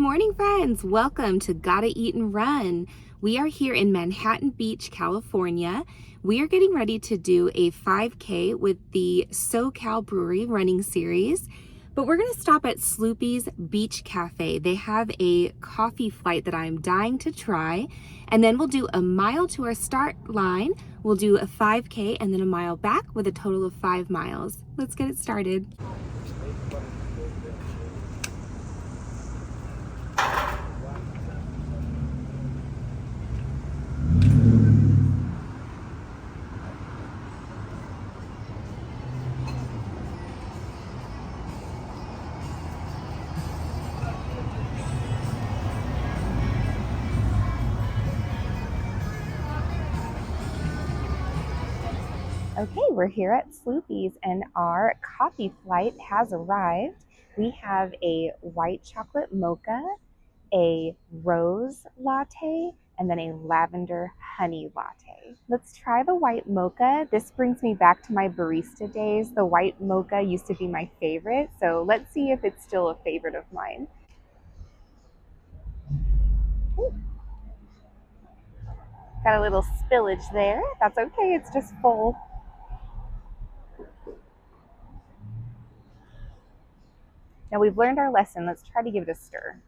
morning, friends. Welcome to Gotta Eat and Run. We are here in Manhattan Beach, California. We are getting ready to do a 5K with the SoCal Brewery running series, but we're going to stop at Sloopy's Beach Cafe. They have a coffee flight that I'm dying to try, and then we'll do a mile to our start line. We'll do a 5K and then a mile back with a total of 5 miles. Let's get it started. Okay, we're here at Sloopy's and our coffee flight has arrived. We have a white chocolate mocha, a rose latte, and then a lavender honey latte. Let's try the white mocha. This brings me back to my barista days. The white mocha used to be my favorite, so let's see if it's still a favorite of mine. Ooh, got a little spillage there. That's okay, it's just full. Now we've learned our lesson. Let's try to give it a stir.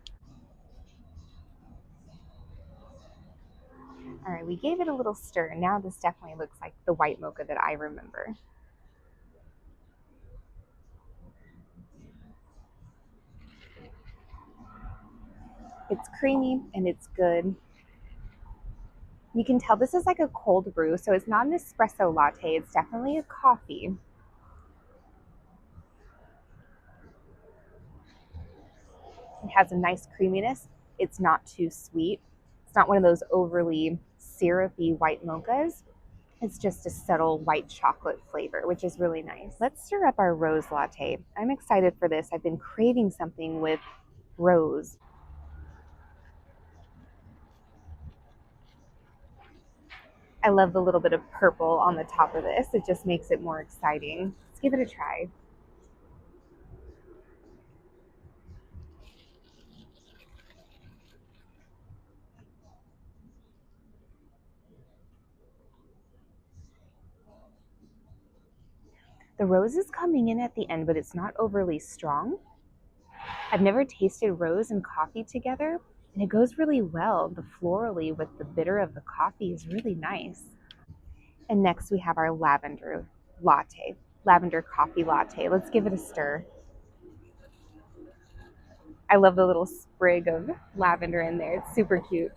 All right, we gave it a little stir. Now this definitely looks like the white mocha that I remember. It's creamy and it's good. You can tell this is like a cold brew, so it's not an espresso latte. It's definitely a coffee. It has a nice creaminess. It's not too sweet. It's not one of those overly syrupy white mochas. It's just a subtle white chocolate flavor, which is really nice. Let's stir up our rose latte. I'm excited for this. I've been craving something with rose. I love the little bit of purple on the top of this. It just makes it more exciting. Let's give it a try. The rose is coming in at the end, but it's not overly strong. I've never tasted rose and coffee together, and it goes really well. The florally with the bitter of the coffee is really nice. And next we have our lavender latte, lavender coffee latte. Let's give it a stir. I love the little sprig of lavender in there. It's super cute.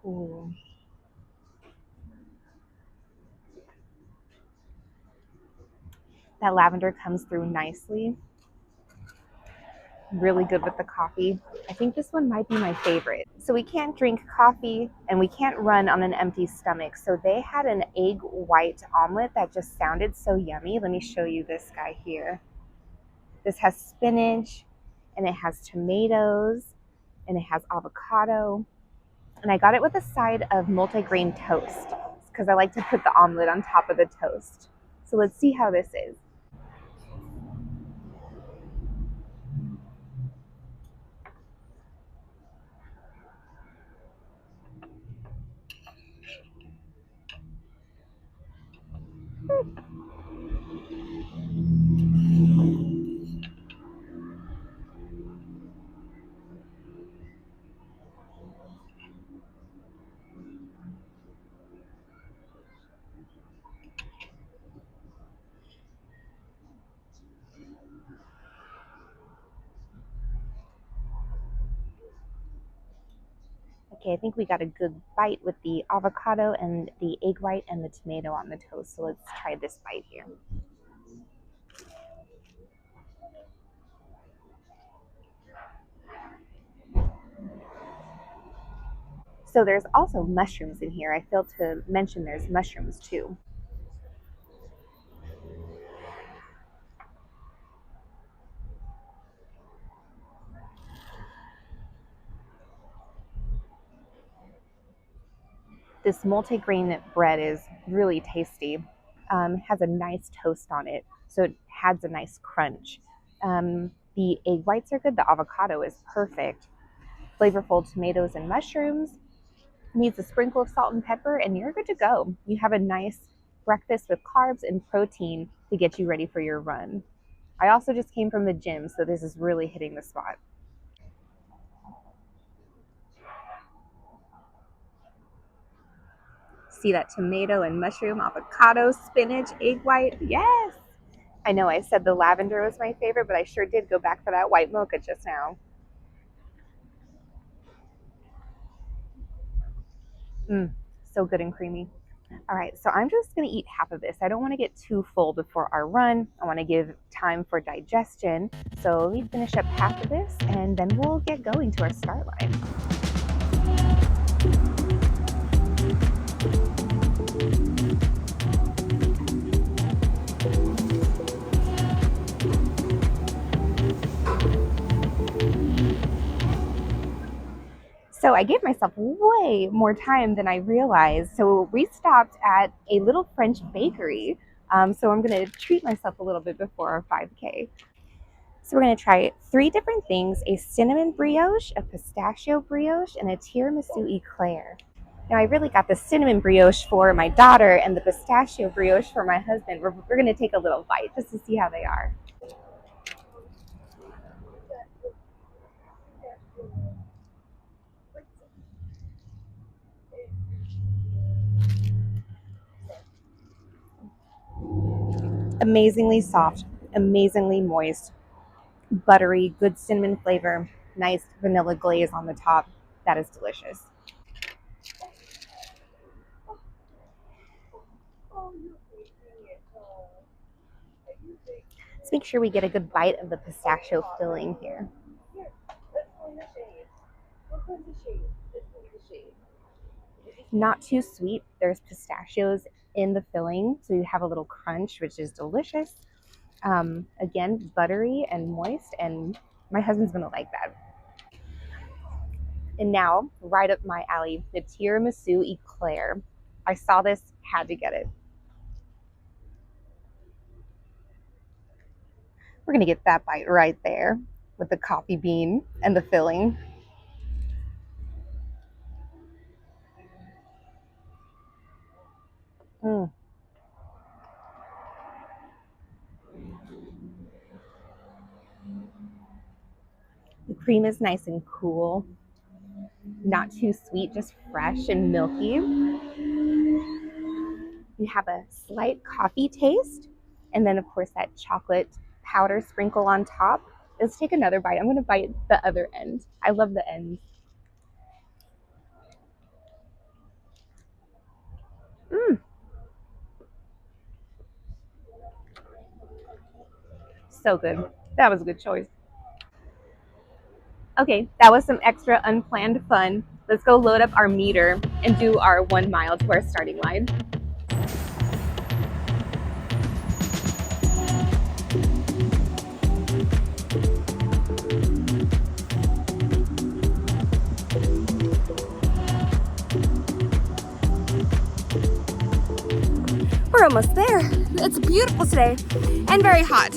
Ooh. That lavender comes through nicely. Really good with the coffee. I think this one might be my favorite. So we can't drink coffee and we can't run on an empty stomach. So they had an egg white omelet that just sounded so yummy. Let me show you this guy here. This has spinach and it has tomatoes and it has avocado. And I got it with a side of multigrain toast because I like to put the omelet on top of the toast. So let's see how this is. Okay, I think we got a good bite with the avocado and the egg white and the tomato on the toast. So let's try this bite here. So there's also mushrooms in here. I failed to mention there's mushrooms too. This multigrain bread is really tasty. Has a nice toast on it, so it has a nice crunch. The egg whites are good. The avocado is perfect. Flavorful tomatoes and mushrooms. Needs a sprinkle of salt and pepper, and you're good to go. You have a nice breakfast with carbs and protein to get you ready for your run. I also just came from the gym, so this is really hitting the spot. See that tomato and mushroom, avocado, spinach, egg white? Yes! I know I said the lavender was my favorite, but I sure did go back for that white mocha just now. So good and creamy. All right, so I'm just going to eat half of this. I don't want to get too full before our run. I want to give time for digestion. So let me finish up half of this, and then we'll get going to our start line. So I gave myself way more time than I realized. So we stopped at a little French bakery. So I'm going to treat myself a little bit before our 5K. So we're going to try 3 different things: a cinnamon brioche, a pistachio brioche, and a tiramisu eclair. Now I really got the cinnamon brioche for my daughter and the pistachio brioche for my husband. We're going to take a little bite just to see how they are. Amazingly soft, amazingly moist, buttery, good cinnamon flavor, nice vanilla glaze on the top. That is delicious. Let's make sure we get a good bite of the pistachio filling here. Not too sweet. There's pistachios in the filling, so you have a little crunch, which is delicious. Again, buttery and moist, and my husband's gonna like that. And now, right up my alley, the tiramisu eclair. I saw this, had to get it. We're gonna get that bite right there with the coffee bean and the filling. Mm. The cream is nice and cool, not too sweet, just fresh and milky. You have a slight coffee taste, and then of course that chocolate powder sprinkle on top. Let's take another bite. I'm gonna bite the other end. I love the ends. So good. That was a good choice. Okay, that was some extra unplanned fun. Let's go load up our meter and do our 1 mile to our starting line. We're almost there. It's beautiful today and very hot.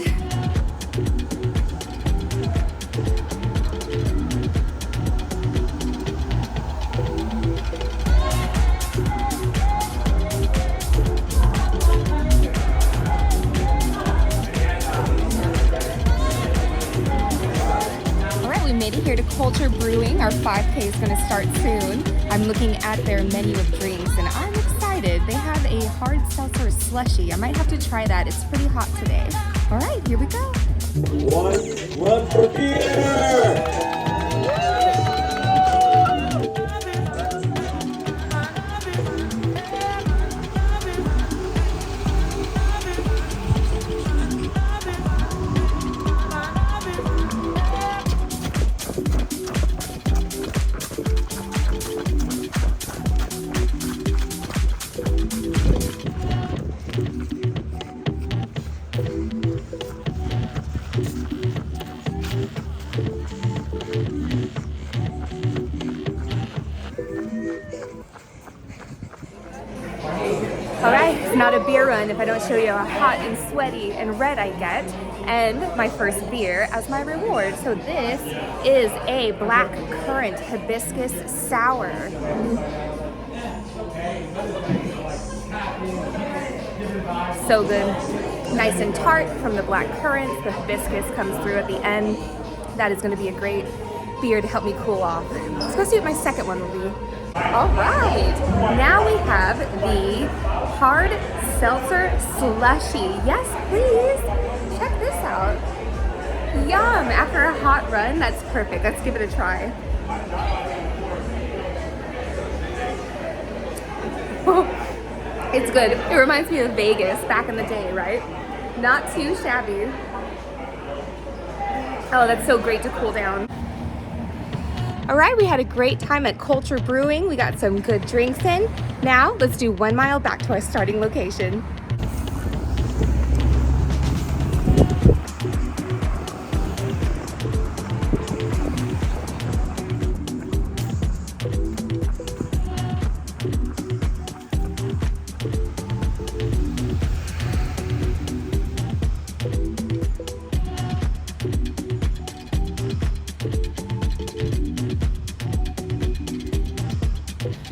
Made it here to Culture Brewing. Our 5K is going to start soon. I'm looking at their menu of drinks and I'm excited. They have a hard seltzer slushy. I might have to try that. It's pretty hot today. All right, here we go. One for Peter! not a beer run if I don't show you how hot and sweaty and red I get, and my first beer as my reward. So this is a black currant hibiscus sour. So good. Nice and tart from the black currants. The hibiscus comes through at the end. That is going to be a great beer to help me cool off. Let's go see what my second one will be. All right, now we have the hard seltzer slushy. Yes, please. Check this out. Yum. After a hot run, that's perfect. Let's give it a try. It's good. It reminds me of Vegas back in the day, right? Not too shabby. Oh, that's so great to cool down. All right, we had a great time at Culture Brewing. We got some good drinks in. Now, let's do 1 mile back to our starting location.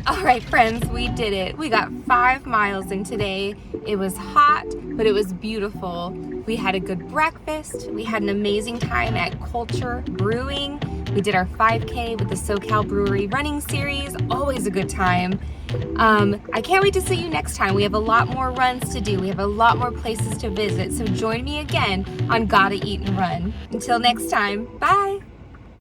All right, friends, we did it. We got 5 miles in today. It was hot, but it was beautiful. We had a good breakfast. We had an amazing time at Culture Brewing. We did our 5K with the SoCal Brewery running series. Always a good time. I can't wait to see you next time. We have a lot more runs to do. We have a lot more places to visit. So join me again on Gotta Eat and Run. Until next time, bye.